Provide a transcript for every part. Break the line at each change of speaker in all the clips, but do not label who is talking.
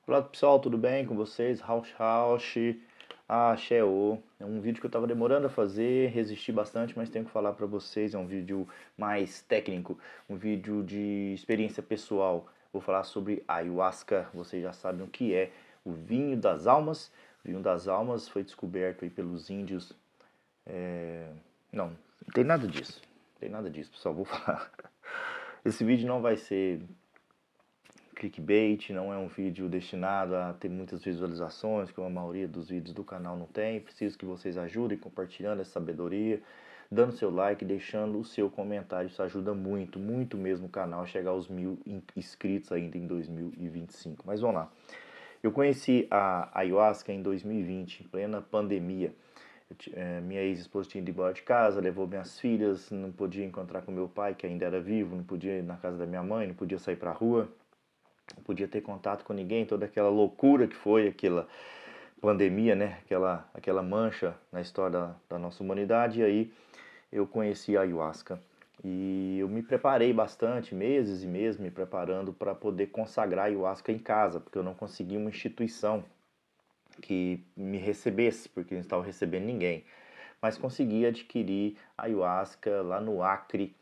Olá pessoal, tudo bem com vocês? Rausch, Xeô. É um vídeo que eu estava demorando a fazer, resisti bastante, mas tenho que falar para vocês. É um vídeo mais técnico, um vídeo de experiência pessoal. Vou falar sobre ayahuasca, vocês já sabem o que é o vinho das almas. O vinho das almas foi descoberto aí pelos índios. Não tem nada disso, não tem nada disso, pessoal, vou falar. Esse vídeo não vai ser clickbait, não é um vídeo destinado a ter muitas visualizações, como a maioria dos vídeos do canal não tem. Preciso que vocês ajudem compartilhando essa sabedoria, dando seu like, deixando o seu comentário. Isso ajuda muito, muito mesmo o canal a chegar aos 1000 inscritos ainda em 2025. Mas vamos lá. Eu conheci a ayahuasca em 2020, em plena pandemia. Minha ex-esposa tinha ido embora de casa, levou minhas filhas, não podia encontrar com meu pai, que ainda era vivo, não podia ir na casa da minha mãe, não podia sair para a rua, não podia ter contato com ninguém, toda aquela loucura que foi aquela pandemia, né? Aquela mancha na história da nossa humanidade. E aí eu conheci a ayahuasca e eu me preparei bastante, meses e meses me preparando para poder consagrar a ayahuasca em casa, porque eu não conseguia uma instituição que me recebesse, porque não estava recebendo ninguém. Mas consegui adquirir a ayahuasca lá no Acre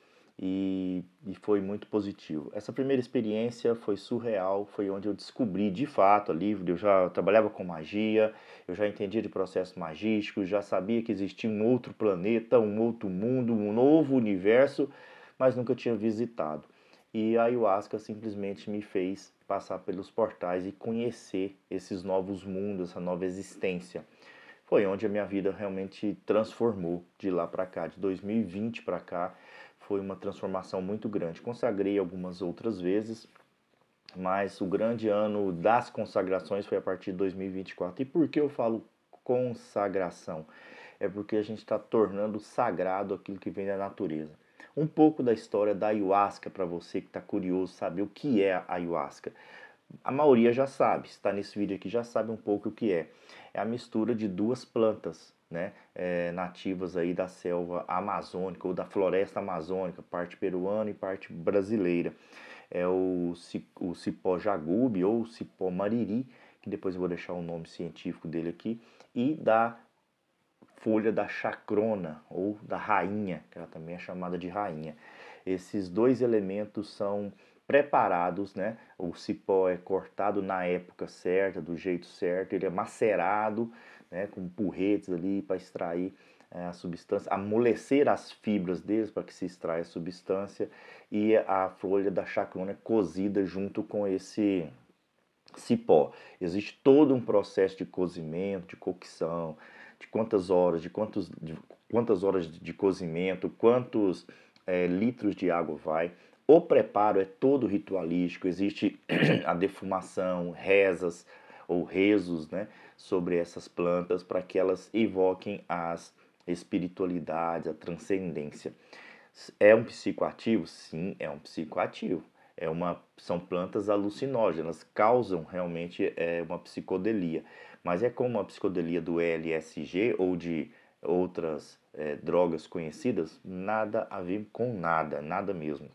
e foi muito positivo. Essa primeira experiência foi surreal, foi onde eu descobri de fato ali, eu já trabalhava com magia, eu já entendia de processos magísticos, já sabia que existia um outro planeta, um outro mundo, um novo universo, mas nunca tinha visitado. E a ayahuasca simplesmente me fez passar pelos portais e conhecer esses novos mundos, essa nova existência. Foi onde a minha vida realmente transformou de lá para cá, de 2020 para cá. Foi uma transformação muito grande. Consagrei algumas outras vezes, mas o grande ano das consagrações foi a partir de 2024. E por que eu falo consagração? É porque a gente está tornando sagrado aquilo que vem da natureza. Um pouco da história da ayahuasca para você que está curioso saber o que é a ayahuasca. A maioria já sabe, está nesse vídeo aqui já sabe um pouco o que é. É a mistura de duas plantas, né, nativas aí da selva amazônica ou da floresta amazônica, parte peruana e parte brasileira. É o cipó jagube ou cipó mariri, que depois eu vou deixar o nome científico dele aqui, e da folha da chacrona ou da rainha, que ela também é chamada de rainha. Esses dois elementos são preparados, né? O cipó é cortado na época certa, do jeito certo, ele é macerado, né, com porretes ali para extrair a substância, amolecer as fibras deles para que se extraia a substância, e a folha da chacrona é cozida junto com esse cipó. Existe todo um processo de cozimento, de cocção, de quantas horas de cozimento, quantos litros de água vai. O preparo é todo ritualístico, existe a defumação, rezas ou rezos, né, sobre essas plantas para que elas evoquem as espiritualidades, a transcendência. É um psicoativo? Sim, é um psicoativo. São plantas alucinógenas, causam realmente uma psicodelia. Mas é como a psicodelia do LSG ou de outras drogas conhecidas, nada a ver com nada, nada mesmo.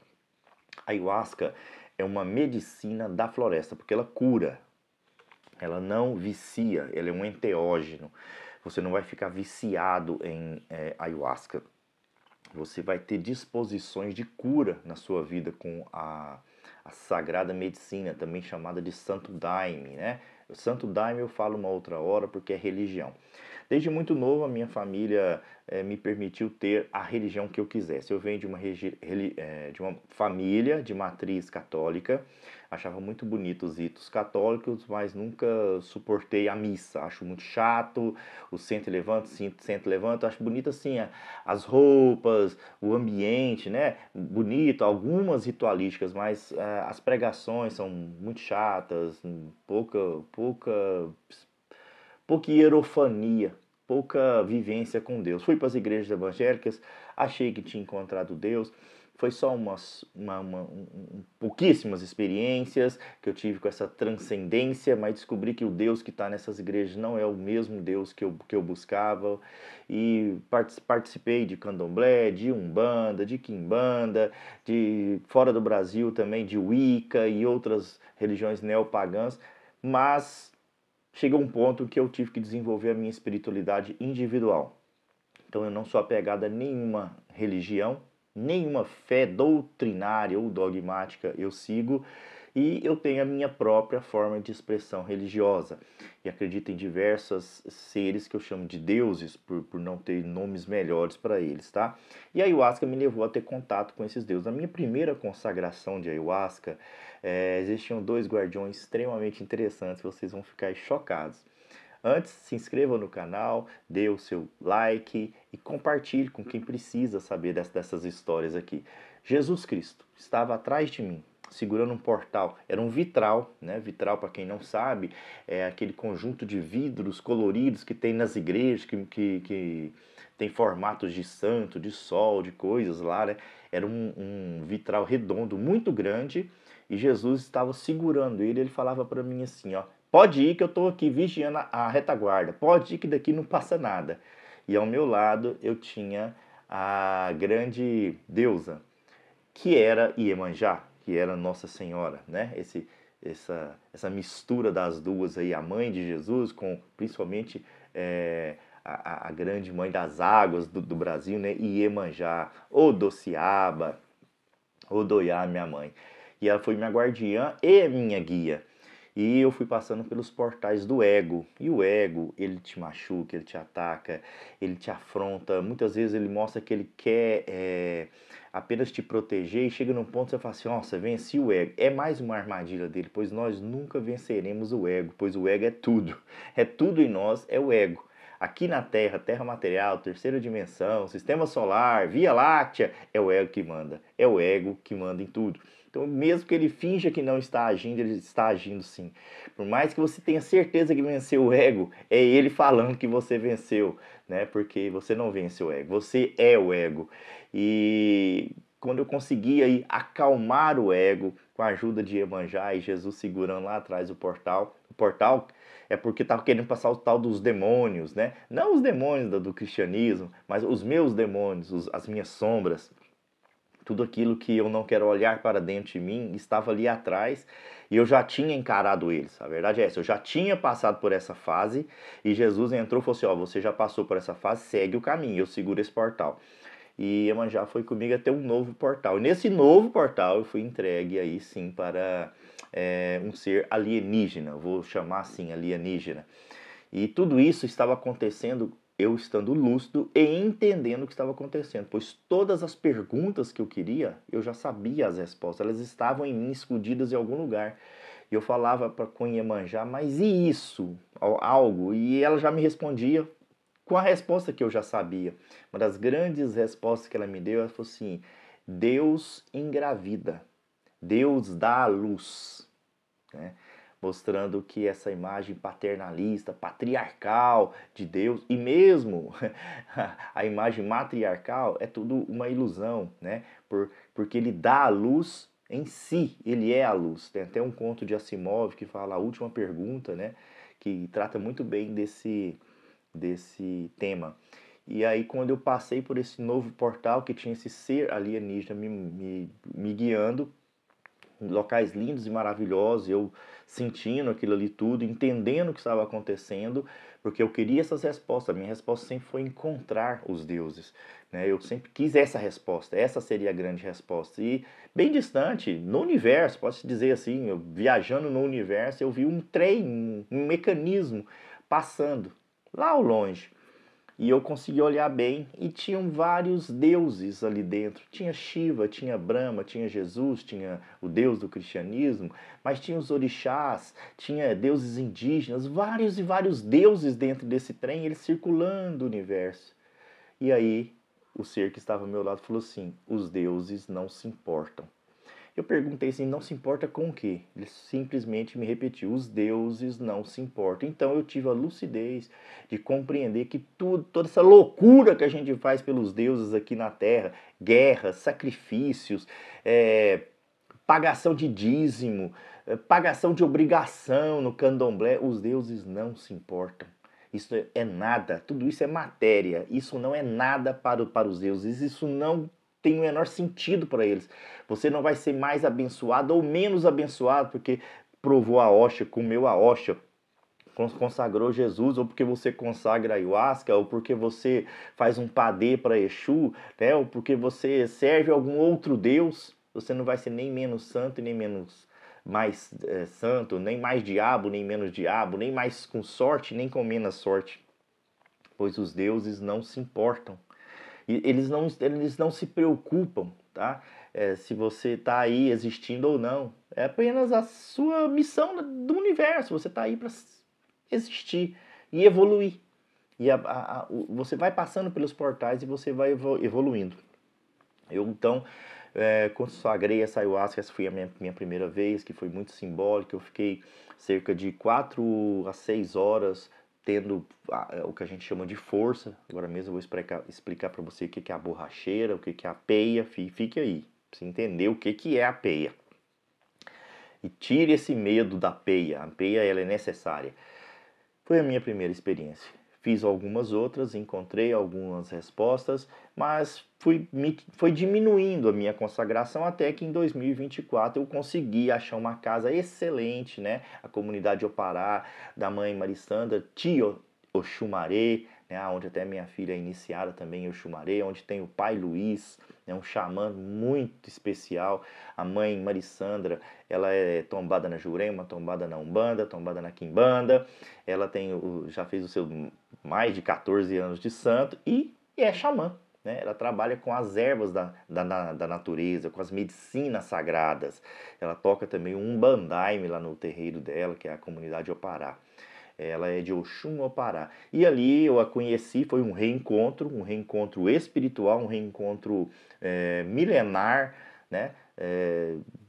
A ayahuasca é uma medicina da floresta, porque ela cura, ela não vicia, ela é um enteógeno. Você não vai ficar viciado em ayahuasca. Você vai ter disposições de cura na sua vida com a sagrada medicina, também chamada de Santo Daime, né? O Santo Daime eu falo uma outra hora porque é religião. Desde muito novo a minha família me permitiu ter a religião que eu quisesse. Eu venho de uma família de matriz católica, achava muito bonito os ritos católicos, mas nunca suportei a missa. Acho muito chato, o senta e levanta, senta e levanta. Acho bonito assim as roupas, o ambiente, né? Bonito, algumas ritualísticas, mas as pregações são muito chatas, pouca hierofania, pouca vivência com Deus. Fui para as igrejas evangélicas, achei que tinha encontrado Deus. Foi só pouquíssimas experiências que eu tive com essa transcendência, mas descobri que o Deus que está nessas igrejas não é o mesmo Deus que eu buscava. E participei de candomblé, de umbanda, de quimbanda, de fora do Brasil também de Wicca e outras religiões neopagãs, mas chegou um ponto que eu tive que desenvolver a minha espiritualidade individual. Então eu não sou apegado a nenhuma religião, nenhuma fé doutrinária ou dogmática eu sigo, e eu tenho a minha própria forma de expressão religiosa. E acredito em diversos seres que eu chamo de deuses, por não ter nomes melhores para eles, tá? E a ayahuasca me levou a ter contato com esses deuses. Na minha primeira consagração de ayahuasca, existiam dois guardiões extremamente interessantes, vocês vão ficar chocados. Antes, se inscreva no canal, dê o seu like e compartilhe com quem precisa saber dessas histórias aqui. Jesus Cristo estava atrás de mim, segurando um portal. Era um vitral, né? Vitral, para quem não sabe, é aquele conjunto de vidros coloridos que tem nas igrejas, que tem formatos de santo, de sol, de coisas lá, né? Era um vitral redondo, muito grande, e Jesus estava segurando ele. Ele falava para mim assim, ó: pode ir que eu estou aqui vigiando a retaguarda, pode ir que daqui não passa nada. E ao meu lado eu tinha a grande deusa, que era Iemanjá, que era Nossa Senhora, né? Essa mistura das duas aí, a mãe de Jesus com principalmente a grande mãe das águas do Brasil, né? Iemanjá, Odociaba, Odoiá, minha mãe. E ela foi minha guardiã e minha guia. E eu fui passando pelos portais do ego. E o ego, ele te machuca, ele te ataca, ele te afronta. Muitas vezes ele mostra que ele quer apenas te proteger, e chega num ponto que você fala assim: nossa, venci o ego. É mais uma armadilha dele, pois nós nunca venceremos o ego, pois o ego é tudo. É tudo em nós, é o ego. Aqui na Terra, Terra material, terceira dimensão, sistema solar, Via Láctea, é o ego que manda. É o ego que manda em tudo. Então, mesmo que ele finja que não está agindo, ele está agindo sim. Por mais que você tenha certeza que venceu o ego, é ele falando que você venceu, né? Porque você não vence o ego, você é o ego. E quando eu consegui aí acalmar o ego com a ajuda de Iemanjá e Jesus segurando lá atrás o portal é porque estava querendo passar o tal dos demônios, né? Não os demônios do cristianismo, mas os meus demônios, as minhas sombras. Tudo aquilo que eu não quero olhar para dentro de mim estava ali atrás, e eu já tinha encarado eles. A verdade é essa, eu já tinha passado por essa fase, e Jesus entrou e falou assim: ó, você já passou por essa fase, segue o caminho, eu seguro esse portal. E Iemanjá foi comigo até um novo portal. E nesse novo portal eu fui entregue aí sim para um ser alienígena, vou chamar assim, alienígena. E tudo isso estava acontecendo eu estando lúcido e entendendo o que estava acontecendo, pois todas as perguntas que eu queria, eu já sabia as respostas, elas estavam em mim, escondidas em algum lugar. E eu falava para Iemanjá: mas e isso? Algo. E ela já me respondia com a resposta que eu já sabia. Uma das grandes respostas que ela me deu, ela falou assim: Deus engravida, Deus dá a luz, né? Mostrando que essa imagem paternalista, patriarcal de Deus, e mesmo a imagem matriarcal, é tudo uma ilusão, né? Porque ele dá a luz em si, ele é a luz. Tem até um conto de Asimov que fala A Última Pergunta, né? Que trata muito bem desse tema. E aí, quando eu passei por esse novo portal que tinha esse ser alienígena me guiando, locais lindos e maravilhosos, eu sentindo aquilo ali tudo, entendendo o que estava acontecendo, porque eu queria essas respostas. A minha resposta sempre foi encontrar os deuses, né? Eu sempre quis essa resposta, essa seria a grande resposta. E bem distante, no universo, posso dizer assim, eu, viajando no universo, eu vi um trem, um mecanismo passando lá ao longe. E eu consegui olhar bem e tinham vários deuses ali dentro. Tinha Shiva, tinha Brahma, tinha Jesus, tinha o deus do cristianismo, mas tinha os orixás, tinha deuses indígenas, vários e vários deuses dentro desse trem, eles circulando o universo. E aí o ser que estava ao meu lado falou assim: os deuses não se importam. Eu perguntei assim: não se importa com o quê? Ele simplesmente me repetiu: os deuses não se importam. Então eu tive a lucidez de compreender que toda essa loucura que a gente faz pelos deuses aqui na Terra, guerras, sacrifícios, pagação de dízimo, pagação de obrigação no candomblé, os deuses não se importam. Isso é nada, tudo isso é matéria, isso não é nada para os deuses, isso não tem o menor sentido para eles. Você não vai ser mais abençoado ou menos abençoado provou a hóstia, comeu a hóstia, consagrou Jesus, ou porque você consagra a ayahuasca, ou porque você faz um padê para Exu, né? Ou porque você serve algum outro Deus, você não vai ser nem menos santo e nem menos mais santo, nem mais diabo, nem menos diabo, nem mais com sorte, nem com menos sorte, pois os deuses não se importam. E eles não se preocupam, tá? Se você está aí existindo ou não. É apenas a sua missão do universo. Você está aí para existir e evoluir. E você vai passando pelos portais e você vai evoluindo. Eu, então, consagrei essa ayahuasca, essa foi a minha primeira vez, que foi muito simbólica. Eu fiquei cerca de 4 a 6 horas tendo o que a gente chama de força. Agora mesmo eu vou explicar para você o que é a borracheira, o que é a peia. Fique aí, para você entender o que é a peia. E tire esse medo da peia. A peia, ela é necessária. Foi a minha primeira experiência. Fiz algumas outras, encontrei algumas respostas, mas foi diminuindo a minha consagração até que em 2024 eu consegui achar uma casa excelente, né? A comunidade Opará, da mãe Marissandra, Tio Oxumaré, né? Onde até minha filha é iniciada também em Oxumaré, onde tem o pai Luiz, né? Um xamã muito especial. A mãe Marissandra, ela é tombada na Jurema, tombada na Umbanda, tombada na Quimbanda. Ela já fez o seu mais de 14 anos de santo e é xamã, né? Ela trabalha com as ervas da natureza, com as medicinas sagradas. Ela toca também um umbandaime lá no terreiro dela, que é a comunidade Opará. Ela é de Oxum Opará. E ali eu a conheci, foi um reencontro espiritual, um reencontro milenar, né?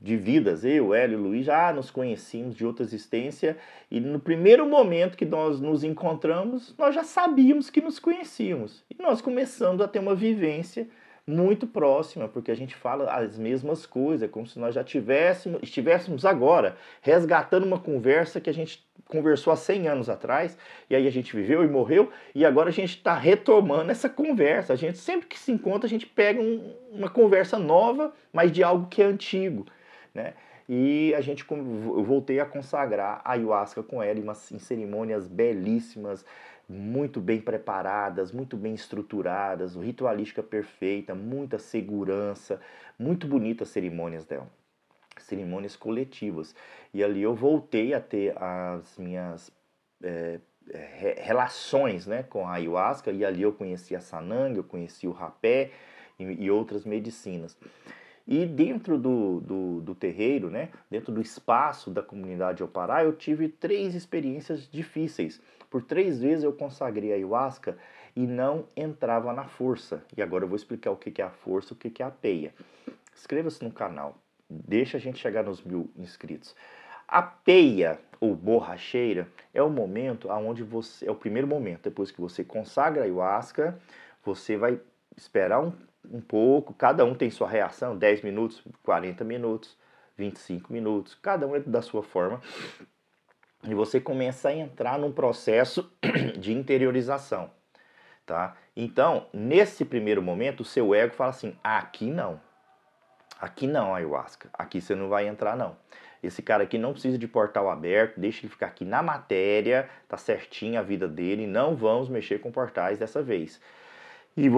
De vidas. Eu, Hélio e Luiz já nos conhecíamos de outra existência e no primeiro momento que nós nos encontramos, nós já sabíamos que nos conhecíamos. E nós começamos a ter uma vivência muito próxima, porque a gente fala as mesmas coisas, como se nós já estivéssemos agora resgatando uma conversa que a gente conversou há 100 anos atrás, e aí a gente viveu e morreu, e agora a gente está retomando essa conversa. A gente sempre que se encontra, a gente pega uma conversa nova, mas de algo que é antigo, né? E eu voltei a consagrar a ayahuasca com ela em cerimônias belíssimas, muito bem preparadas, muito bem estruturadas, ritualística perfeita, muita segurança, muito bonitas as cerimônias dela. Cerimônias coletivas. E ali eu voltei a ter as minhas relações, né, com a ayahuasca, e ali eu conheci a sananga, eu conheci o rapé e outras medicinas. E dentro do terreiro, né, dentro do espaço da comunidade Opará, eu tive 3 experiências difíceis. Por 3 vezes eu consagrei a ayahuasca e não entrava na força. E agora eu vou explicar o que é a força, o que é a peia. Inscreva-se no canal, deixa a gente chegar nos 1000 inscritos. A peia ou borracheira é o momento onde é o primeiro momento, depois que você consagra a ayahuasca, você vai esperar um pouco, cada um tem sua reação, 10 minutos, 40 minutos, 25 minutos, cada um é da sua forma. E você começa a entrar num processo de interiorização, tá? Então, nesse primeiro momento, o seu ego fala assim, aqui não, ayahuasca, aqui você não vai entrar não. Esse cara aqui não precisa de portal aberto, deixa ele ficar aqui na matéria, tá certinho a vida dele, não vamos mexer com portais dessa vez.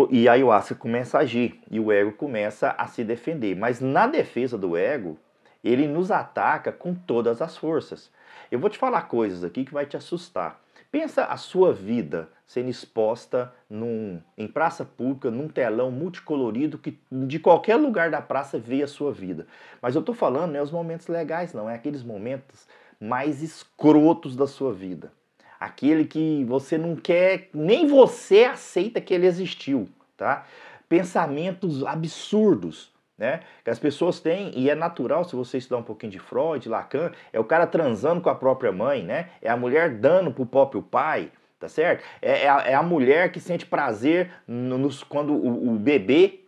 E a ayahuasca começa a agir, e o ego começa a se defender. Mas na defesa do ego, ele nos ataca com todas as forças. Eu vou te falar coisas aqui que vai te assustar. Pensa a sua vida sendo exposta em praça pública, num telão multicolorido, que de qualquer lugar da praça vê a sua vida. Mas eu tô falando não é os momentos legais não, é aqueles momentos mais escrotos da sua vida. Aquele que você não quer, nem você aceita que ele existiu, tá? Pensamentos absurdos, né? Que as pessoas têm, e é natural se você estudar um pouquinho de Freud, Lacan, é o cara transando com a própria mãe, né? É a mulher dando pro próprio pai, tá certo? É a mulher que sente prazer quando o bebê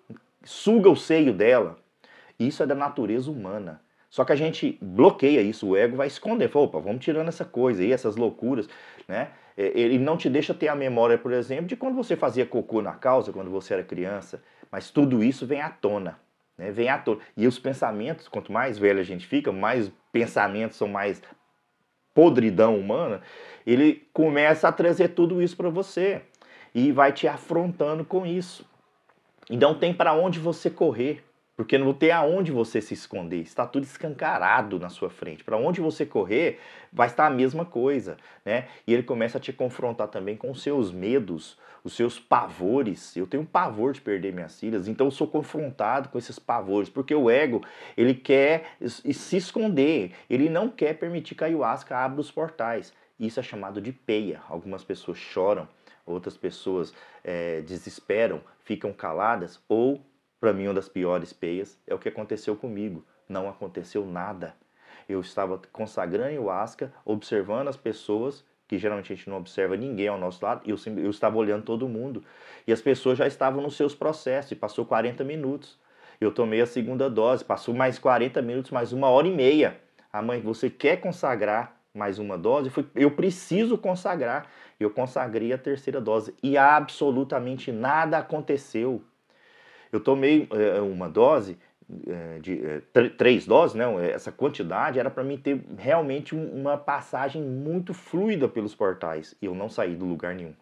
suga o seio dela. Isso é da natureza humana. Só que a gente bloqueia isso, o ego vai esconder. Fala, opa, vamos tirando essa coisa aí, essas loucuras, né? Ele não te deixa ter a memória, por exemplo, de quando você fazia cocô na calça, quando você era criança. Mas tudo isso vem à tona, né? Vem à tona. E os pensamentos, quanto mais velho a gente fica, mais pensamentos são mais podridão humana, ele começa a trazer tudo isso para você e vai te afrontando com isso. E não tem para onde você correr, porque não tem aonde você se esconder, está tudo escancarado na sua frente. Para onde você correr, vai estar a mesma coisa, né? E ele começa a te confrontar também com os seus medos, os seus pavores. Eu tenho um pavor de perder minhas filhas, então eu sou confrontado com esses pavores, porque o ego, ele quer se esconder, ele não quer permitir que a ayahuasca abra os portais. Isso é chamado de peia. Algumas pessoas choram, outras pessoas desesperam, ficam caladas, ou, para mim, uma das piores peias é o que aconteceu comigo. Não aconteceu nada. Eu estava consagrando ayahuasca, observando as pessoas, que geralmente a gente não observa ninguém ao nosso lado, e eu estava olhando todo mundo. E as pessoas já estavam nos seus processos, e passou 40 minutos. Eu tomei a segunda dose, passou mais 40 minutos, mais 1h30. A mãe, você quer consagrar mais uma dose? Eu preciso consagrar. Eu consagrei a terceira dose e absolutamente nada aconteceu. Eu tomei uma dose, três doses, né? Essa quantidade era para mim ter realmente uma passagem muito fluida pelos portais. E eu não saí do lugar nenhum.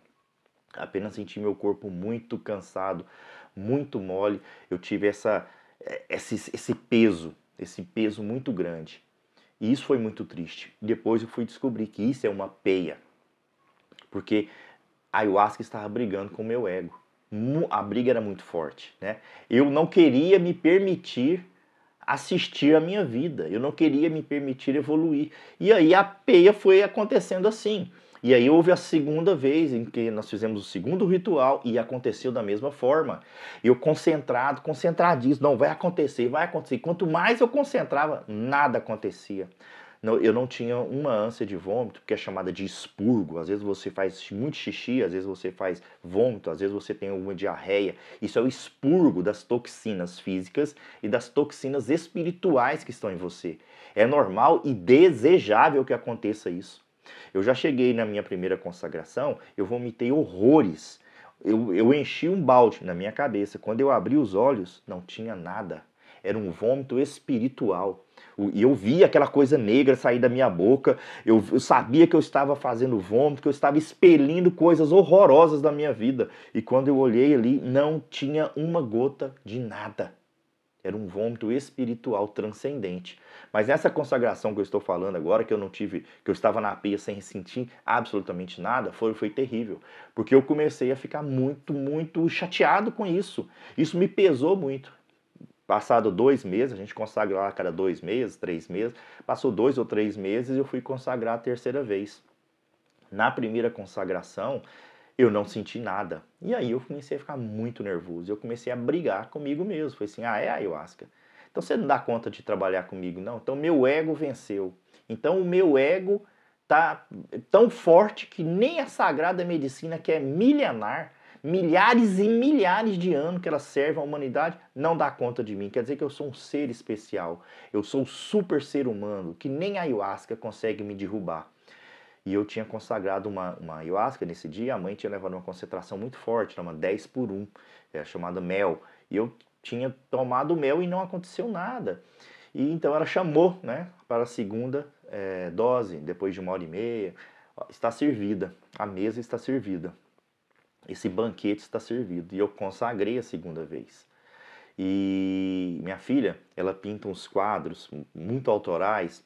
Apenas senti meu corpo muito cansado, muito mole. Eu tive esse peso muito grande. E isso foi muito triste. Depois eu fui descobrir que isso é uma peia. Porque a ayahuasca estava brigando com o meu ego. A briga era muito forte, né? Eu não queria me permitir assistir a minha vida. Eu não queria me permitir evoluir. E aí a peia foi acontecendo assim. E aí houve a segunda vez em que nós fizemos o segundo ritual e aconteceu da mesma forma. Eu concentradíssimo, não, vai acontecer, vai acontecer. Quanto mais eu concentrava, nada acontecia. Eu não tinha uma ânsia de vômito, que é chamada de expurgo. Às vezes você faz muito xixi, às vezes você faz vômito, às vezes você tem alguma diarreia. Isso é o expurgo das toxinas físicas e das toxinas espirituais que estão em você. É normal e desejável que aconteça isso. Eu já cheguei na minha primeira consagração, eu vomitei horrores. Eu enchi um balde na minha cabeça. Quando eu abri os olhos, não tinha nada. Era um vômito espiritual. E eu via aquela coisa negra sair da minha boca, eu sabia que eu estava fazendo vômito, que eu estava expelindo coisas horrorosas da minha vida. E quando eu olhei ali, não tinha uma gota de nada. Era um vômito espiritual transcendente. Mas nessa consagração que eu estou falando agora, que eu não tive, que eu estava na peia sem sentir absolutamente nada, foi terrível. Porque eu comecei a ficar muito chateado com isso. Isso me pesou muito. Passado 2 meses, a gente consagra lá a cada 2 meses, 3 meses. Passou 2 ou 3 meses e eu fui consagrar a terceira vez. Na primeira consagração, eu não senti nada. E aí eu comecei a ficar muito nervoso. Eu comecei a brigar comigo mesmo. Falei assim, é ayahuasca. Então você não dá conta de trabalhar comigo, não? Então meu ego venceu. Então o meu ego tá tão forte que nem a Sagrada Medicina, que é milenar, milhares e milhares de anos que ela serve à humanidade, não dá conta de mim. Quer dizer que eu sou um ser especial. Eu sou um super ser humano, que nem a ayahuasca consegue me derrubar. E eu tinha consagrado uma ayahuasca nesse dia, a mãe tinha levado uma concentração muito forte, uma 10/1, chamada mel. E eu tinha tomado mel e não aconteceu nada. E então ela chamou, né, para a segunda dose, depois de 1h30. Está servida, a mesa está servida. Esse banquete está servido. E eu consagrei a segunda vez. E minha filha, ela pinta uns quadros muito autorais.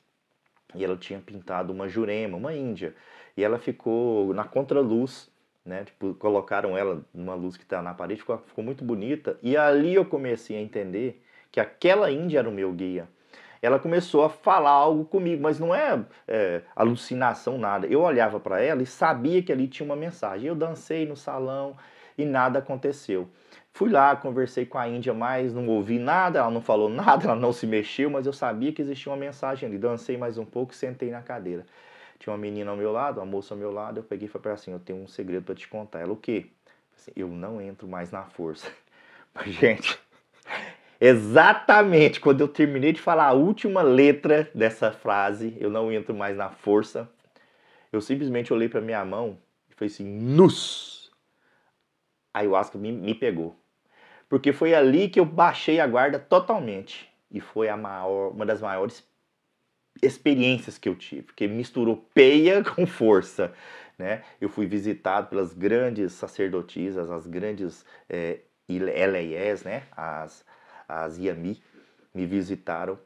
E ela tinha pintado uma jurema, uma índia. E ela ficou na contraluz, né? Tipo, colocaram ela numa luz que está na parede, ficou muito bonita. E ali eu comecei a entender que aquela índia era o meu guia. Ela começou a falar algo comigo, mas não alucinação, nada. Eu olhava para ela e sabia que ali tinha uma mensagem. Eu dancei no salão e nada aconteceu. Fui lá, conversei com a Índia, mas não ouvi nada, ela não falou nada, ela não se mexeu, mas eu sabia que existia uma mensagem ali. Dancei mais um pouco e sentei na cadeira. Tinha uma menina ao meu lado, uma moça ao meu lado, eu peguei e falei para ela assim, eu tenho um segredo para te contar. Ela, o quê? Assim, eu não entro mais na força. Mas, gente, exatamente quando eu terminei de falar a última letra dessa frase, eu não entro mais na força, eu simplesmente olhei para minha mão e falei assim, nus! A ayahuasca me pegou. Porque foi ali que eu baixei a guarda totalmente. E foi uma das maiores experiências que eu tive, que misturou peia com força, né? Eu fui visitado pelas grandes sacerdotisas, as grandes LAS, né? As Yami me visitaram.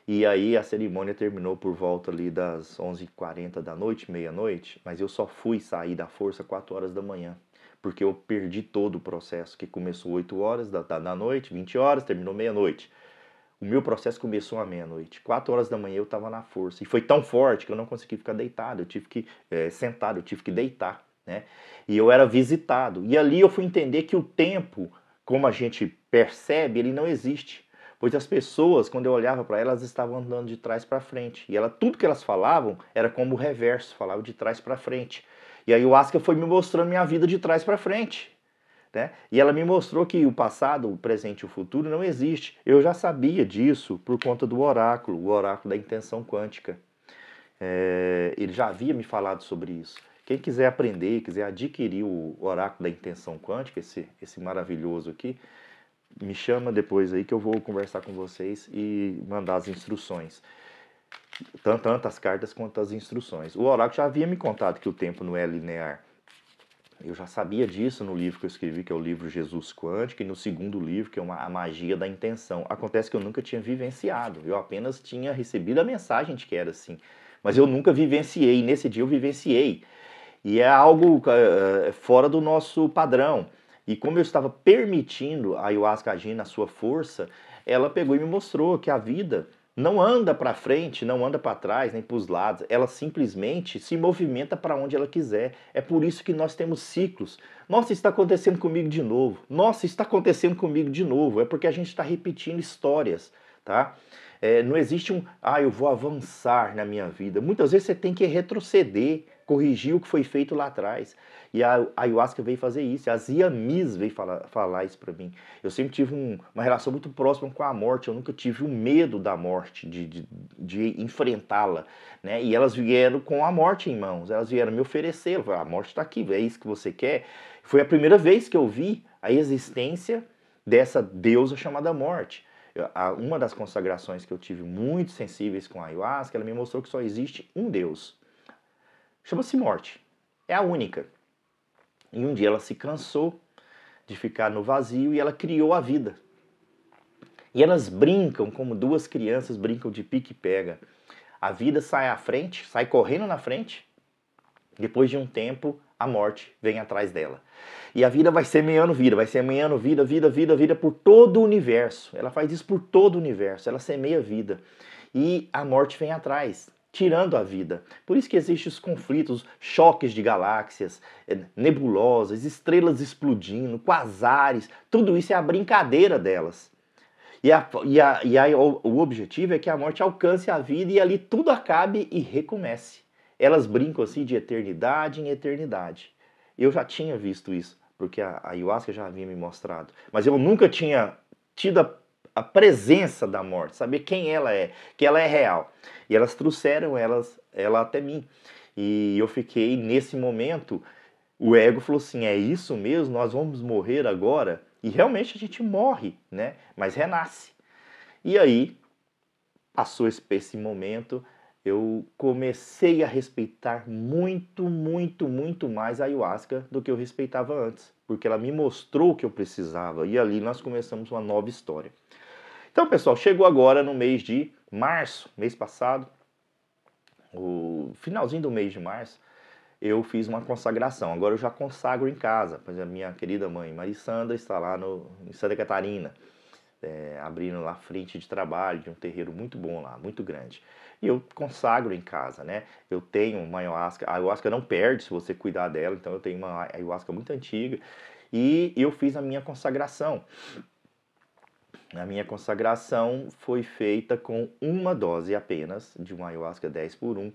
E aí a cerimônia terminou por volta ali das 11h40 da noite, meia-noite, mas eu só fui sair da força 4 horas da manhã, porque eu perdi todo o processo, que começou 8 horas da noite, 20 horas, terminou meia-noite. O meu processo começou à meia-noite. 4 horas da manhã eu estava na força. E foi tão forte que eu não consegui ficar deitado. Eu tive que sentado, eu tive que deitar, né? E eu era visitado. E ali eu fui entender que o tempo, como a gente percebe, ele não existe. Pois as pessoas, quando eu olhava para elas, estavam andando de trás para frente. E tudo que elas falavam era como o reverso, falava de trás para frente. E aí o Ayahuasca foi me mostrando minha vida de trás para frente. Né? E ela me mostrou que o passado, o presente e o futuro não existe. Eu já sabia disso por conta do oráculo, o oráculo da intenção quântica. Ele já havia me falado sobre isso. Quem quiser aprender, quiser adquirir o oráculo da intenção quântica, esse maravilhoso aqui, me chama depois aí que eu vou conversar com vocês e mandar as instruções. Tanto as cartas quanto as instruções. O oráculo já havia me contado que o tempo não é linear. Eu já sabia disso no livro que eu escrevi, que é o livro Jesus Quântico, e no segundo livro, que é a Magia da Intenção. Acontece que eu nunca tinha vivenciado, eu apenas tinha recebido a mensagem de que era assim. Mas eu nunca vivenciei, nesse dia eu vivenciei. E é algo fora do nosso padrão. E como eu estava permitindo a Ayahuasca agir na sua força, ela pegou e me mostrou que a vida não anda para frente, não anda para trás, nem para os lados. Ela simplesmente se movimenta para onde ela quiser. É por isso que nós temos ciclos. Nossa, está acontecendo comigo de novo. Nossa, está acontecendo comigo de novo. É porque a gente está repetindo histórias, tá? Não existe eu vou avançar na minha vida. Muitas vezes você tem que retroceder, corrigir o que foi feito lá atrás. E a Ayahuasca veio fazer isso, as Yamis veio falar isso para mim. Eu sempre tive uma relação muito próxima com a morte, eu nunca tive o medo da morte, de enfrentá-la. Né? E elas vieram com a morte em mãos, elas vieram me oferecer, a morte está aqui, é isso que você quer? Foi a primeira vez que eu vi a existência dessa deusa chamada morte. Uma das consagrações que eu tive muito sensíveis com a Ayahuasca, ela me mostrou que só existe um Deus. Chama-se morte. É a única. E um dia ela se cansou de ficar no vazio e ela criou a vida. E elas brincam como duas crianças brincam de pique-pega. A vida sai à frente, sai correndo na frente. Depois de um tempo, a morte vem atrás dela. E a vida vai semeando vida, vida por todo o universo. Ela faz isso por todo o universo, ela semeia vida. E a morte vem atrás, tirando a vida. Por isso que existem os conflitos, choques de galáxias, nebulosas, estrelas explodindo, quasares, tudo isso é a brincadeira delas. O objetivo é que a morte alcance a vida e ali tudo acabe e recomece. Elas brincam assim de eternidade em eternidade. Eu já tinha visto isso, porque a Ayahuasca já havia me mostrado. Mas eu nunca tinha tido a presença da morte, saber quem ela é, que ela é real. E elas trouxeram ela até mim. E eu fiquei nesse momento, o ego falou assim, é isso mesmo? Nós vamos morrer agora? E realmente a gente morre, né? Mas renasce. E aí, passou esse momento, eu comecei a respeitar muito mais a Ayahuasca do que eu respeitava antes. Porque ela me mostrou o que eu precisava. E ali nós começamos uma nova história. Então, pessoal, chegou agora no mês de março, mês passado, o finalzinho do mês de março, eu fiz uma consagração. Agora eu já consagro em casa. Pois a minha querida mãe Marissandra está lá em Santa Catarina, abrindo lá frente de trabalho de um terreiro muito bom lá, muito grande. E eu consagro em casa, né? Eu tenho uma ayahuasca, a ayahuasca não perde se você cuidar dela, então eu tenho uma ayahuasca muito antiga e eu fiz a minha consagração. A minha consagração foi feita com uma dose apenas de uma ayahuasca 10x1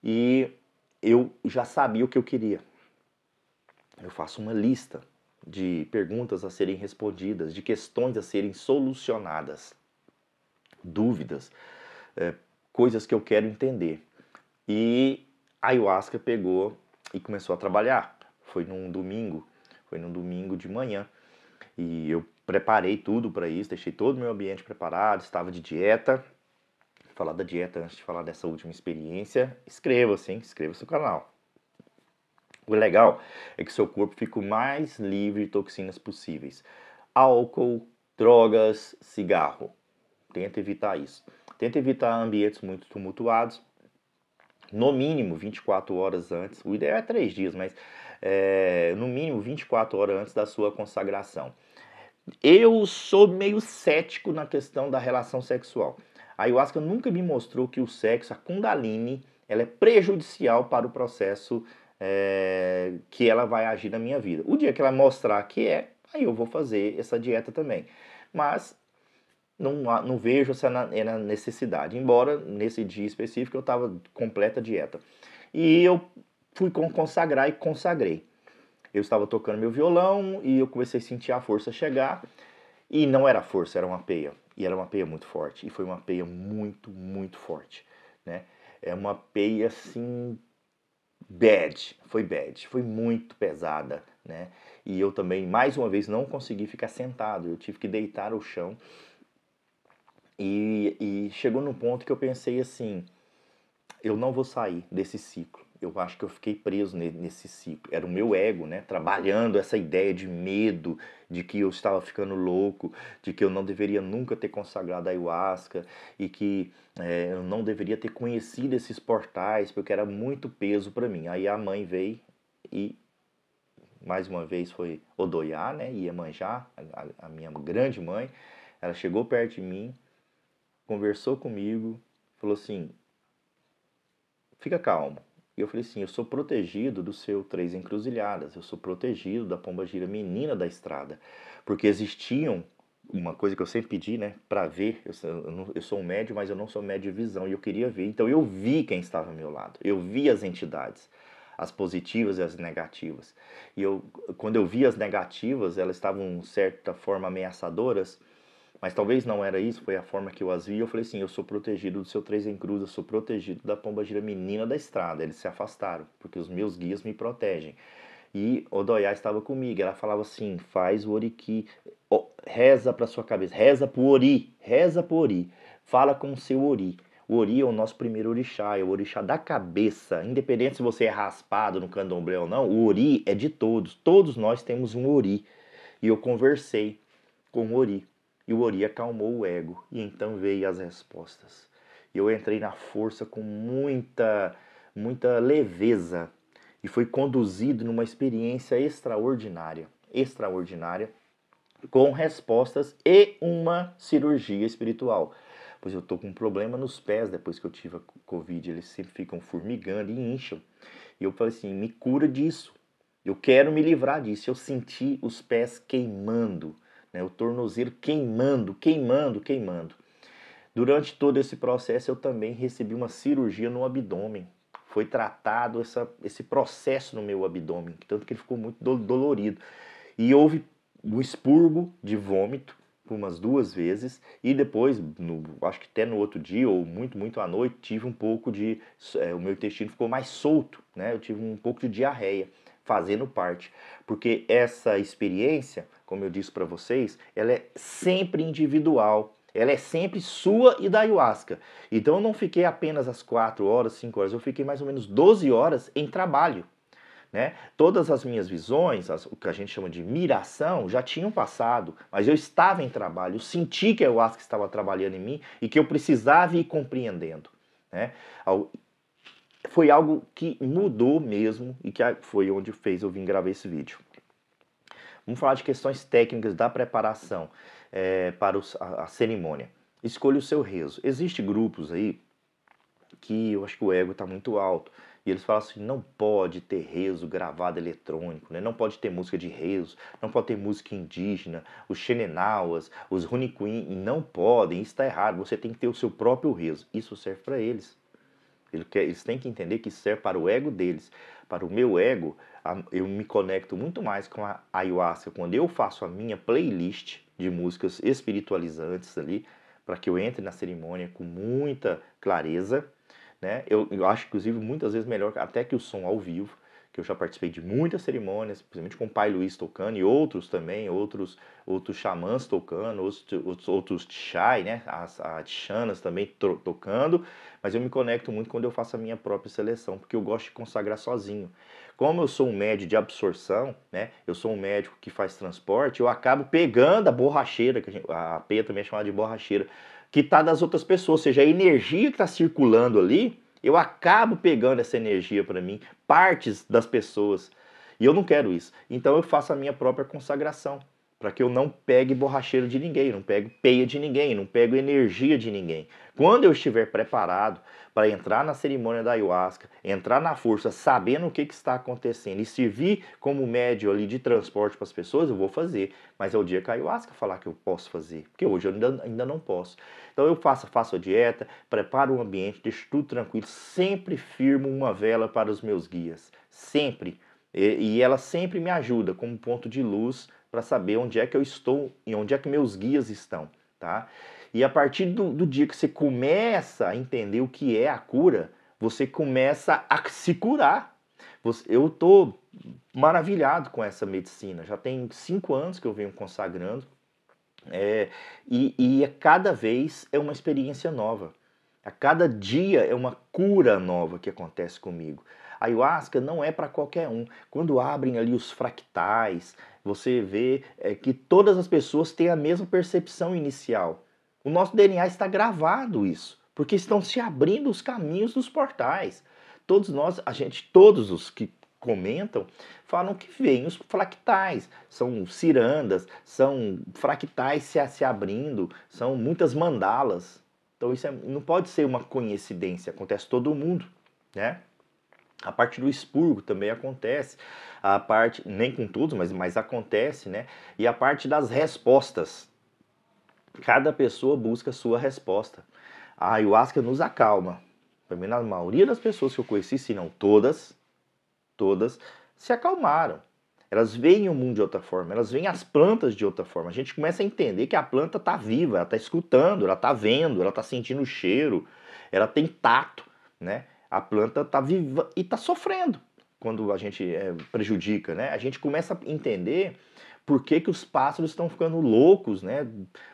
e eu já sabia o que eu queria. Eu faço uma lista de perguntas a serem respondidas, de questões a serem solucionadas, dúvidas, coisas que eu quero entender. E a ayahuasca pegou e começou a trabalhar. Foi num domingo de manhã. E eu preparei tudo para isso, deixei todo o meu ambiente preparado, estava de dieta, falar da dieta, antes de falar dessa última experiência, inscreva-se no canal. O legal é que seu corpo fica o mais livre de toxinas possíveis. Álcool, drogas, cigarro. Tenta evitar isso. Tenta evitar ambientes muito tumultuados. No mínimo 24 horas antes. O ideal é 3 dias, mas no mínimo 24 horas antes da sua consagração. Eu sou meio cético na questão da relação sexual. A ayahuasca nunca me mostrou que o sexo, a Kundalini, ela é prejudicial para o processo que ela vai agir na minha vida. O dia que ela mostrar que aí eu vou fazer essa dieta também. Mas não vejo essa necessidade, embora nesse dia específico eu estava completa dieta. E eu fui consagrar e consagrei. Eu estava tocando meu violão e eu comecei a sentir a força chegar. E não era força, era uma peia. E era uma peia muito forte. E foi uma peia muito, muito forte. Né? É uma peia assim... bad. Foi muito pesada. Né? E eu também, mais uma vez, não consegui ficar sentado. Eu tive que deitar ao chão. E chegou num ponto que eu pensei assim... eu não vou sair desse ciclo. Eu acho que eu fiquei preso nesse ciclo. Era o meu ego, né? Trabalhando essa ideia de medo, de que eu estava ficando louco, de que eu não deveria nunca ter consagrado a ayahuasca e que eu não deveria ter conhecido esses portais, porque era muito peso para mim. Aí a mãe veio e, mais uma vez, foi Odoiá, né? Iemanjá, a minha grande mãe. Ela chegou perto de mim, conversou comigo, falou assim... fica calmo. E eu falei assim, eu sou protegido do seu Três Encruzilhadas, eu sou protegido da pombagira menina da estrada. Porque existiam, uma coisa que eu sempre pedi, né, para ver, eu sou um médium, mas eu não sou médium de visão, e eu queria ver. Então eu vi quem estava ao meu lado, eu vi as entidades, as positivas e as negativas. E quando eu vi as negativas, elas estavam, de certa forma, ameaçadoras, mas talvez não era isso, foi a forma que eu as vi. Eu falei assim, eu sou protegido do seu Três em Cruz, eu sou protegido da pombagira menina da estrada. Eles se afastaram, porque os meus guias me protegem. E Odoiá estava comigo, ela falava assim, faz o oriki, reza para sua cabeça, reza pro ori, fala com o seu ori. O ori é o nosso primeiro orixá, é o orixá da cabeça. Independente se você é raspado no candomblé ou não, o ori é de todos. Todos nós temos um ori. E eu conversei com o ori. E o ori acalmou o ego. E então veio as respostas. E eu entrei na força com muita leveza. E fui conduzido numa experiência extraordinária. Extraordinária. Com respostas e uma cirurgia espiritual. Pois eu tô com um problema nos pés depois que eu tive a Covid. Eles sempre ficam formigando e incham. E eu falei assim, me cura disso. Eu quero me livrar disso. Eu senti os pés queimando, né? O tornozelo queimando. Durante todo esse processo eu também recebi uma cirurgia no abdômen. Foi tratado esse processo no meu abdômen, tanto que ele ficou muito dolorido. E houve um expurgo de vômito por umas 2 vezes e depois, acho que até no outro dia ou muito à noite, tive um pouco o meu intestino ficou mais solto, né? Eu tive um pouco de diarreia fazendo parte, porque essa experiência, como eu disse para vocês, ela é sempre individual, ela é sempre sua e da ayahuasca. Então eu não fiquei apenas as 4 horas, 5 horas, eu fiquei mais ou menos 12 horas em trabalho. Né? Todas as minhas visões, o que a gente chama de miração, já tinham passado, mas eu estava em trabalho, eu senti que a ayahuasca estava trabalhando em mim e que eu precisava ir compreendendo. Né? Foi algo que mudou mesmo e que foi onde fez eu vir gravar esse vídeo. Vamos falar de questões técnicas da preparação para a cerimônia. Escolha o seu rezo. Existem grupos aí que eu acho que o ego está muito alto. E eles falam assim, não pode ter rezo gravado eletrônico, né? Não pode ter música de rezo, não pode ter música indígena, os Xenenawas, os Runicuim, não podem, isso está errado, você tem que ter o seu próprio rezo. Isso serve para eles. Eles têm que entender que isso serve para o ego deles. Para o meu ego, eu me conecto muito mais com a ayahuasca quando eu faço a minha playlist de músicas espiritualizantes ali, para que eu entre na cerimônia com muita clareza. Né? Eu acho, inclusive, muitas vezes melhor até que o som ao vivo, que eu já participei de muitas cerimônias, principalmente com o Pai Luiz tocando e outros também, outros xamãs tocando, outros tchai, né, as tchanas também tocando, mas eu me conecto muito quando eu faço a minha própria seleção, porque eu gosto de consagrar sozinho. Como eu sou um médium de absorção, né, eu sou um médico que faz transporte, eu acabo pegando a borracheira, que a P também é chamada de borracheira, que está das outras pessoas, ou seja, a energia que está circulando ali, eu acabo pegando essa energia para mim, partes das pessoas, e eu não quero isso. Então eu faço a minha própria consagração, para que eu não pegue borracheiro de ninguém, não pegue peia de ninguém, não pegue energia de ninguém. Quando eu estiver preparado para entrar na cerimônia da ayahuasca, entrar na força, sabendo o que está acontecendo e servir como médio ali de transporte para as pessoas, eu vou fazer. Mas é o dia que a ayahuasca falar que eu posso fazer, porque hoje eu ainda não posso. Então eu faço a dieta, preparo o ambiente, deixo tudo tranquilo, sempre firmo uma vela para os meus guias, sempre. E ela sempre me ajuda como ponto de luz para saber onde é que eu estou e onde é que meus guias estão, tá? E a partir do dia que você começa a entender o que é a cura, você começa a se curar. Eu estou maravilhado com essa medicina. Já tem 5 anos que eu venho consagrando. E a cada vez é uma experiência nova. A cada dia é uma cura nova que acontece comigo. A ayahuasca não é para qualquer um. Quando abrem ali os fractais, você vê que todas as pessoas têm a mesma percepção inicial. O nosso DNA está gravado isso, porque estão se abrindo os caminhos dos portais. Todos nós, todos os que comentam, falam que vêm os fractais, são cirandas, são fractais se abrindo, são muitas mandalas. Então isso não pode ser uma coincidência, acontece todo mundo, né? A parte do expurgo também acontece, a parte, nem com todos, mas acontece, né? E a parte das respostas. Cada pessoa busca a sua resposta. A ayahuasca nos acalma. Pelo menos a maioria das pessoas que eu conheci, se não todas, se acalmaram. Elas veem o mundo de outra forma, elas veem as plantas de outra forma. A gente começa a entender que a planta está viva, ela está escutando, ela está vendo, ela está sentindo o cheiro, ela tem tato, né? A planta está viva e está sofrendo quando a gente prejudica, né? A gente começa a entender por que os pássaros estão ficando loucos, né?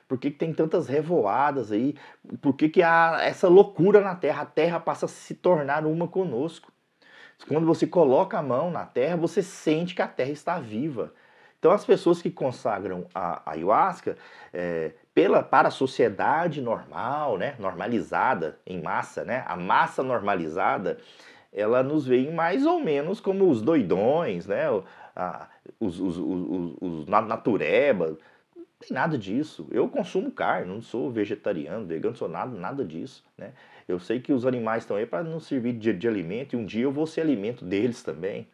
Por que tem tantas revoadas aí? Por que há essa loucura na Terra? A Terra passa a se tornar uma conosco. Quando você coloca a mão na terra, você sente que a terra está viva. Então as pessoas que consagram a ayahuasca, para a sociedade normal, né, normalizada em massa, né, a massa normalizada, ela nos vê mais ou menos como os doidões, né, os naturebas. Não tem nada disso. Eu consumo carne, não sou vegetariano, vegano, não sou nada disso, né? Eu sei que os animais estão aí para nos servir de alimento e um dia eu vou ser alimento deles também.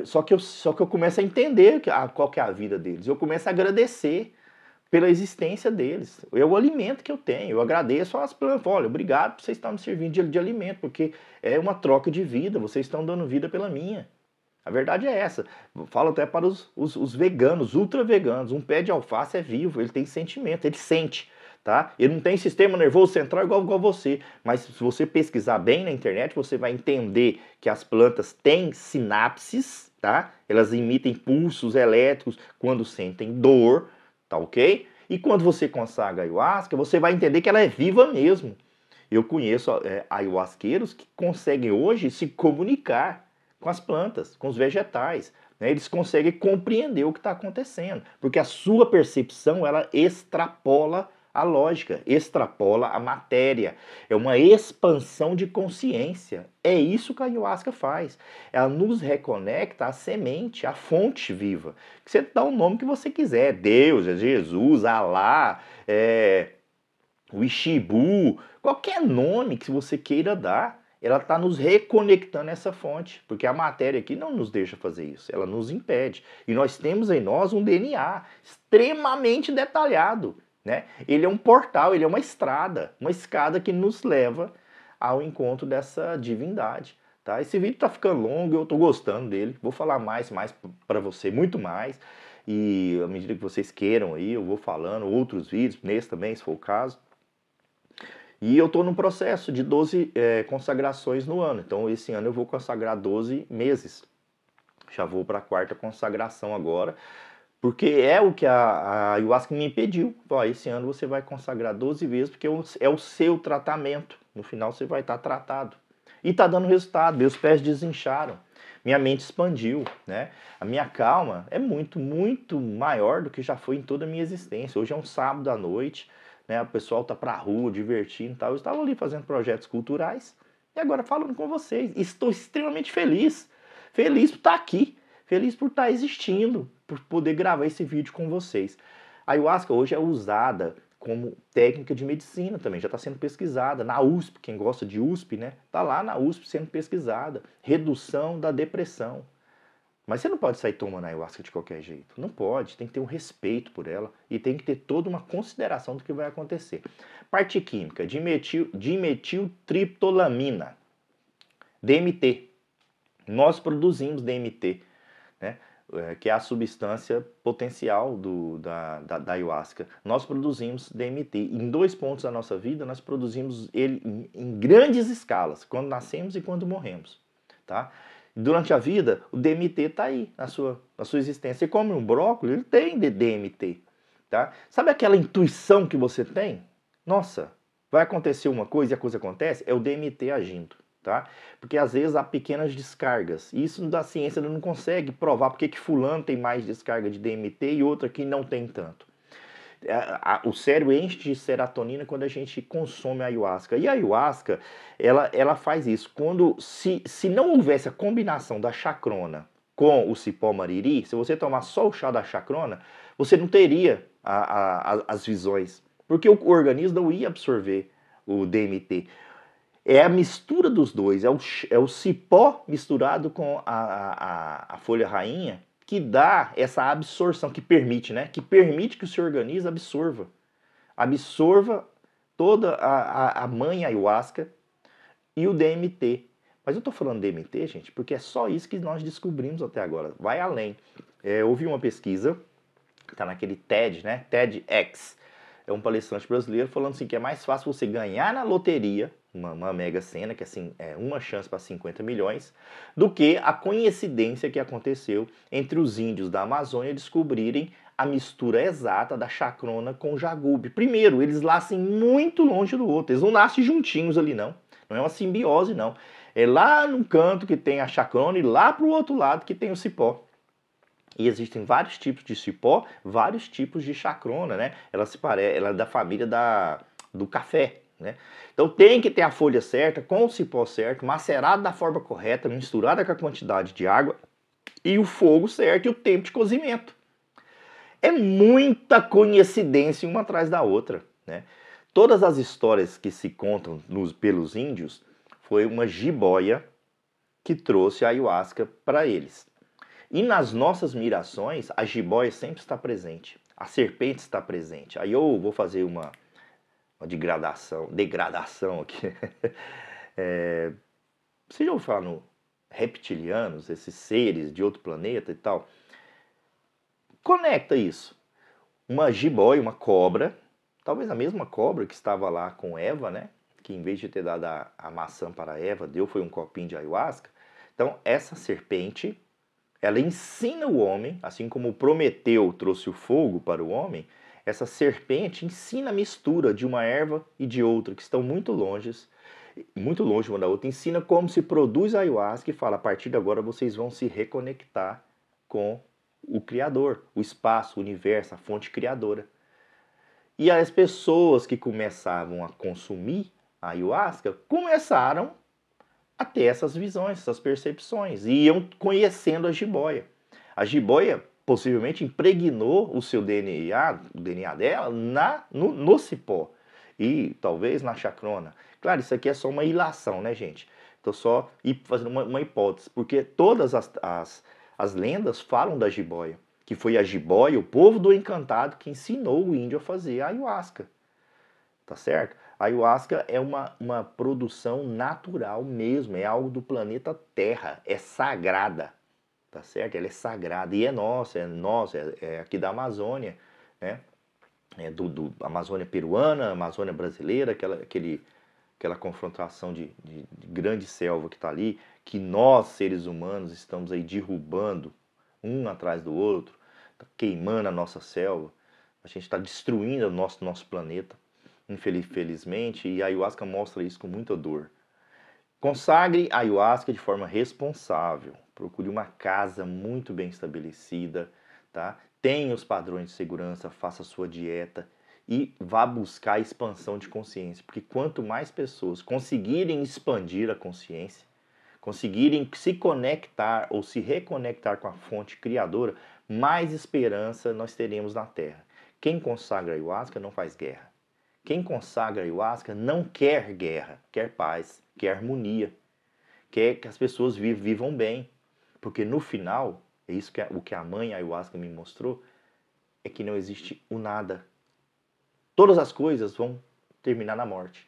Só que eu começo a entender qual que é a vida deles. Eu começo a agradecer pela existência deles. É o alimento que eu tenho. Eu agradeço às plantas. Olha, obrigado por vocês estarem me servindo de alimento, porque é uma troca de vida. Vocês estão dando vida pela minha. A verdade é essa. Falo até para os veganos, ultra veganos. Um pé de alface é vivo, ele tem sentimento, ele sente, tá? Ele não tem sistema nervoso central igual você. Mas se você pesquisar bem na internet, você vai entender que as plantas têm sinapses, tá? Elas emitem pulsos elétricos quando sentem dor, tá ok? E quando você consagra a ayahuasca, você vai entender que ela é viva mesmo. Eu conheço ayahuasqueiros que conseguem hoje se comunicar com as plantas, com os vegetais. Né? Eles conseguem compreender o que está acontecendo, porque a sua percepção ela extrapola a lógica, extrapola a matéria. É uma expansão de consciência. É isso que a ayahuasca faz. Ela nos reconecta à semente, à fonte viva. Você dá o nome que você quiser, Deus, Jesus, Alá, o Ishibu, qualquer nome que você queira dar, ela está nos reconectando a essa fonte, porque a matéria aqui não nos deixa fazer isso, ela nos impede. E nós temos em nós um DNA extremamente detalhado, né? Ele é um portal, ele é uma escada que nos leva ao encontro dessa divindade. Tá? Esse vídeo está ficando longo, eu estou gostando dele, vou falar mais para você, muito mais. E à medida que vocês queiram aí, eu vou falando outros vídeos, nesse também, se for o caso. E eu estou no processo de 12 consagrações no ano. Então esse ano eu vou consagrar 12 meses. Já vou para a quarta consagração agora, porque é o que a ayahuasca me pediu. Ó, esse ano você vai consagrar 12 vezes, porque é o seu tratamento. No final você vai estar tratado. E está dando resultado, meus pés desincharam, minha mente expandiu, né? A minha calma é muito, muito maior do que já foi em toda a minha existência. Hoje é um sábado à noite, né? O pessoal tá pra rua, divertindo e tal. Eu estava ali fazendo projetos culturais e agora falando com vocês. Estou extremamente feliz. Feliz por estar aqui, feliz por estar existindo, por poder gravar esse vídeo com vocês. A ayahuasca hoje é usada como técnica de medicina também, já está sendo pesquisada na USP, quem gosta de USP, né? Está lá na USP sendo pesquisada. Redução da depressão. Mas você não pode sair tomando ayahuasca de qualquer jeito. Não pode, tem que ter um respeito por ela e tem que ter toda uma consideração do que vai acontecer. Parte química, dimetiltriptolamina, DMT. Nós produzimos DMT, né? Que é a substância potencial da ayahuasca. Nós produzimos DMT. Em 2 pontos da nossa vida, nós produzimos ele em grandes escalas, quando nascemos e quando morremos. Tá? Durante a vida, o DMT está aí na sua existência. Você come um brócolis, ele tem DMT. Tá? Sabe aquela intuição que você tem? Nossa, vai acontecer uma coisa e a coisa acontece? É o DMT agindo. Tá? Porque às vezes há pequenas descargas. E isso da ciência não consegue provar porque que fulano tem mais descarga de DMT e outro aqui não tem tanto. O cérebro enche de serotonina quando a gente consome a ayahuasca. E a ayahuasca, ela faz isso. Se não houvesse a combinação da chacrona com o cipó mariri, se você tomar só o chá da chacrona, você não teria as visões. Porque o organismo não ia absorver o DMT. É a mistura dos dois, é o cipó misturado com a folha rainha que dá essa absorção, que permite, né? Que permite que o seu organismo absorva toda a mãe ayahuasca e o DMT. Mas eu estou falando DMT, gente, porque é só isso que nós descobrimos até agora. Vai além. Houve uma pesquisa, está naquele TED, né? TEDx. É um palestrante brasileiro falando assim que é mais fácil você ganhar na loteria, uma mega sena, que assim é uma chance para 50 milhões, do que a coincidência que aconteceu entre os índios da Amazônia descobrirem a mistura exata da chacrona com o jagube. Primeiro, eles nascem muito longe do outro, eles não nascem juntinhos ali não, não é uma simbiose não. É lá num canto que tem a chacrona e lá pro outro lado que tem o cipó. E existem vários tipos de cipó, vários tipos de chacrona, né? Ela é da família do café, né? Então tem que ter a folha certa, com o cipó certo, macerado da forma correta, misturada com a quantidade de água e o fogo certo e o tempo de cozimento. É muita coincidência uma atrás da outra, né? Todas as histórias que se contam pelos índios foi uma jiboia que trouxe a ayahuasca para eles. E nas nossas mirações, a jiboia sempre está presente. A serpente está presente. Aí eu vou fazer uma degradação aqui. Você já ouviu falar no reptilianos, esses seres de outro planeta e tal? Conecta isso. Uma jiboia, uma cobra, talvez a mesma cobra que estava lá com Eva, né? Que em vez de ter dado a maçã para Eva, foi um copinho de ayahuasca. Então, essa serpente, ela ensina o homem, assim como Prometeu trouxe o fogo para o homem, essa serpente ensina a mistura de uma erva e de outra, que estão muito longe uma da outra, ensina como se produz a ayahuasca e fala, a partir de agora vocês vão se reconectar com o Criador, o espaço, o universo, a fonte criadora. E as pessoas que começavam a consumir a ayahuasca começaram a ter essas visões, essas percepções, e iam conhecendo a jiboia. A jiboia possivelmente impregnou o seu DNA, o DNA dela, no cipó e talvez na chacrona. Claro, isso aqui é só uma ilação, né, gente? Estou só fazendo uma hipótese, porque todas as lendas falam da jiboia, que foi a jiboia, o povo do encantado, que ensinou o índio a fazer a ayahuasca. Tá certo? A ayahuasca é uma produção natural mesmo, é algo do planeta Terra, é sagrada, tá certo? Ela é sagrada e é nossa, é aqui da Amazônia, né? do Amazônia peruana, Amazônia brasileira, aquela confrontação de grande selva que está ali, que nós, seres humanos, estamos aí derrubando um atrás do outro, tá queimando a nossa selva, a gente está destruindo o nosso planeta, infelizmente, e a ayahuasca mostra isso com muita dor. Consagre a ayahuasca de forma responsável. Procure uma casa muito bem estabelecida, tá? Tenha os padrões de segurança, faça a sua dieta e vá buscar a expansão de consciência. Porque quanto mais pessoas conseguirem expandir a consciência, conseguirem se conectar ou se reconectar com a fonte criadora, mais esperança nós teremos na Terra. Quem consagra a ayahuasca não faz guerra. Quem consagra a ayahuasca não quer guerra, quer paz, quer harmonia, quer que as pessoas vivam bem. Porque no final, é isso que o que a mãe ayahuasca me mostrou, é que não existe o nada. Todas as coisas vão terminar na morte.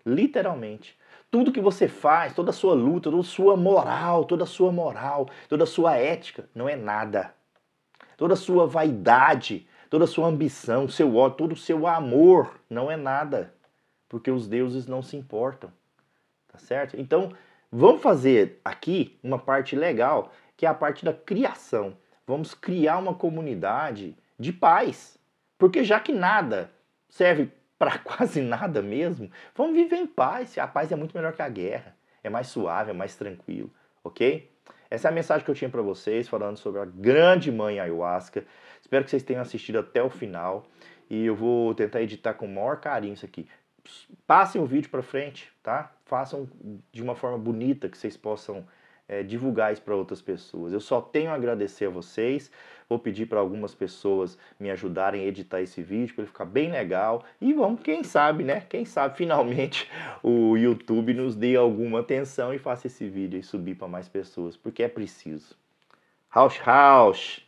Literalmente. Tudo que você faz, toda a sua luta, toda a sua moral, toda a sua ética, não é nada. Toda a sua vaidade, toda a sua ambição, seu ódio, todo o seu amor não é nada. Porque os deuses não se importam. Tá certo? Então, vamos fazer aqui uma parte legal, que é a parte da criação. Vamos criar uma comunidade de paz. Porque já que nada serve para quase nada mesmo, vamos viver em paz. A paz é muito melhor que a guerra. É mais suave, é mais tranquilo, ok? Essa é a mensagem que eu tinha para vocês, falando sobre a grande mãe ayahuasca. Espero que vocês tenham assistido até o final. E eu vou tentar editar com o maior carinho isso aqui. Passem o vídeo para frente, tá? Façam de uma forma bonita que vocês possam divulgar isso para outras pessoas. Eu só tenho a agradecer a vocês. Vou pedir para algumas pessoas me ajudarem a editar esse vídeo para ele ficar bem legal. E vamos, quem sabe, né? Quem sabe finalmente o YouTube nos dê alguma atenção e faça esse vídeo aí subir para mais pessoas, porque é preciso. Rausch, Rausch!